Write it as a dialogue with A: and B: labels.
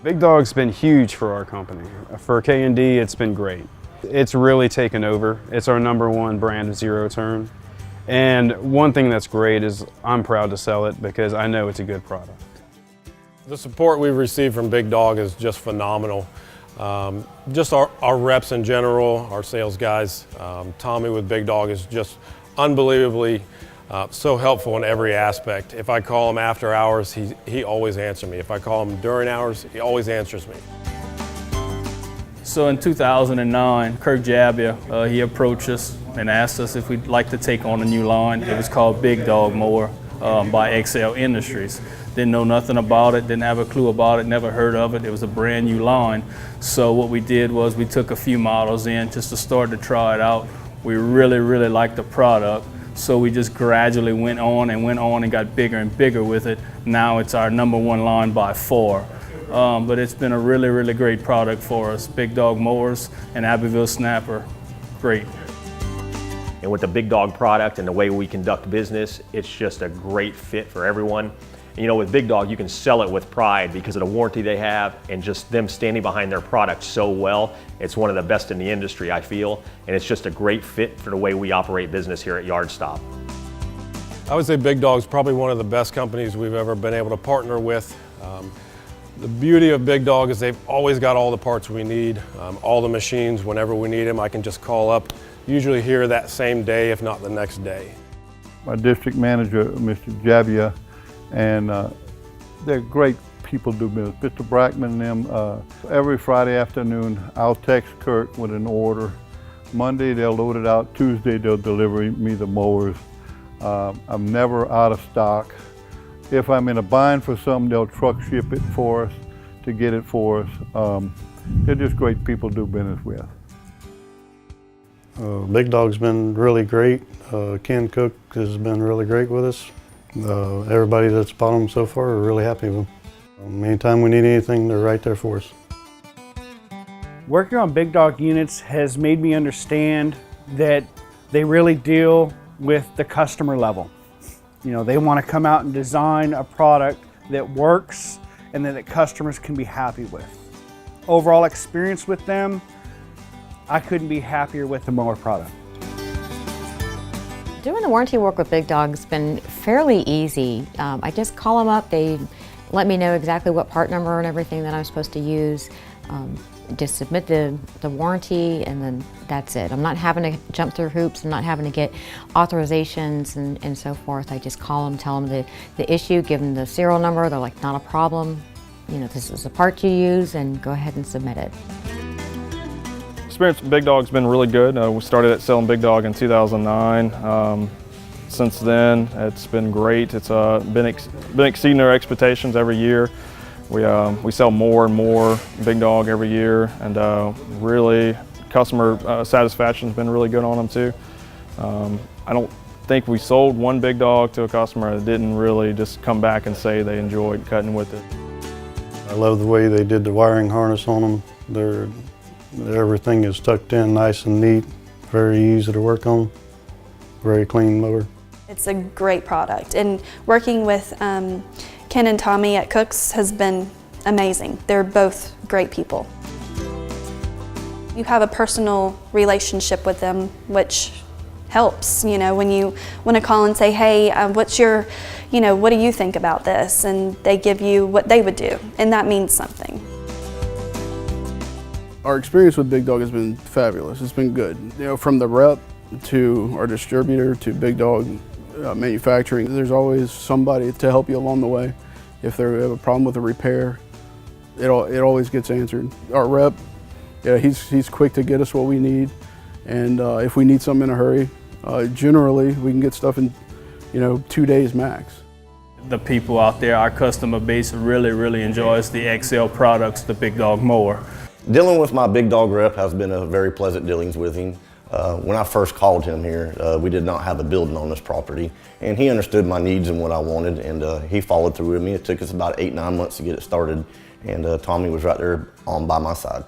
A: Big Dog's been huge for our company. For K&D, it's been great. It's really taken over. It's our #1 brand of zero turn. And one thing that's great is I'm proud to sell it because I know it's a good product.
B: The support we've received from Big Dog is just phenomenal. Just our reps in general, our sales guys. Tommy with Big Dog is just unbelievably so helpful in every aspect. If I call him after hours, he always answers me. If I call him during hours, he always answers me.
C: So in 2009, Kirk Jabia, he approached us and asked us if we'd like to take on a new line. It was called BigDog Mower by XL Industries. Didn't know nothing about it, didn't have a clue about it, never heard of it. It was a brand new line. So what we did was we took a few models in just to start to try it out. We really, really liked the product. So we just gradually went on and got bigger and bigger with it. Now it's our #1 line by far. But it's been a really, really great product for us. Big Dog Mowers and Abbeville Snapper, great.
D: And with the Big Dog product and the way we conduct business, it's just a great fit for everyone. And, you know, with Big Dog, you can sell it with pride because of the warranty they have and just them standing behind their product so well. It's one of the best in the industry, I feel, and it's just a great fit for the way we operate business here at Yard Stop.
B: I would say Big Dog's probably one of the best companies we've ever been able to partner with. The beauty of Big Dog is they've always got all the parts we need, all the machines. Whenever we need them, I can just call up, usually here that same day, if not the next day.
E: My district manager, Mr. Jabia, and they're great people to do business. Mr. Brackman and them, every Friday afternoon, I'll text Kirk with an order. Monday, they'll load it out. Tuesday, they'll deliver me the mowers. I'm never out of stock. If I'm in a bind for something, they'll truck ship it for us to get it for us. They're just great people to do business with.
F: Big Dog's been really great. Ken Cook has been really great with us. Everybody that's bought them so far are really happy with them. Anytime we need anything, they're right there for us.
G: Working on Big Dog units has made me understand that they really deal with the customer level. You know, they want to come out and design a product that works and that the customers can be happy with. Overall experience with them, I couldn't be happier with the mower product.
H: Doing the warranty work with Big Dog has been fairly easy. I just call them up, they let me know exactly what part number and everything that I'm supposed to use. Just submit the warranty and then that's it. I'm not having to jump through hoops, I'm not having to get authorizations and so forth. I just call them, tell them the issue, give them the serial number, they're like, not a problem. You know, this is the part you use and go ahead and submit it.
I: Experience with Big Dog's been really good. We started selling Big Dog in 2009. Since then, it's been great. It's been exceeding our expectations every year. We sell more and more Big Dog every year, and really customer satisfaction's been really good on them too. I don't think we sold one Big Dog to a customer that didn't really just come back and say they enjoyed cutting with it.
F: I love the way they did the wiring harness on them. Everything is tucked in nice and neat, very easy to work on, very clean mower.
J: It's a great product, and working with Ken and Tommy at Cook's has been amazing. They're both great people. You have a personal relationship with them, which helps, you know, when you want to call and say, hey, what's your, you know, what do you think about this? And they give you what they would do, and that means something.
K: Our experience with Big Dog has been fabulous. It's been good. You know, from the rep to our distributor to Big Dog manufacturing, there's always somebody to help you along the way. If they have a problem with a repair, it always gets answered. Our rep, yeah, he's quick to get us what we need, and if we need something in a hurry, generally we can get stuff in, you know, 2 days max.
C: The people out there, our customer base really, really enjoys the XL products, the Big Dog Mower.
L: Dealing with my Big Dog rep has been a very pleasant dealings with him. When I first called him here, we did not have a building on this property, and he understood my needs and what I wanted, and he followed through with me. It took us about 8-9 months to get it started, and Tommy was right there by my side.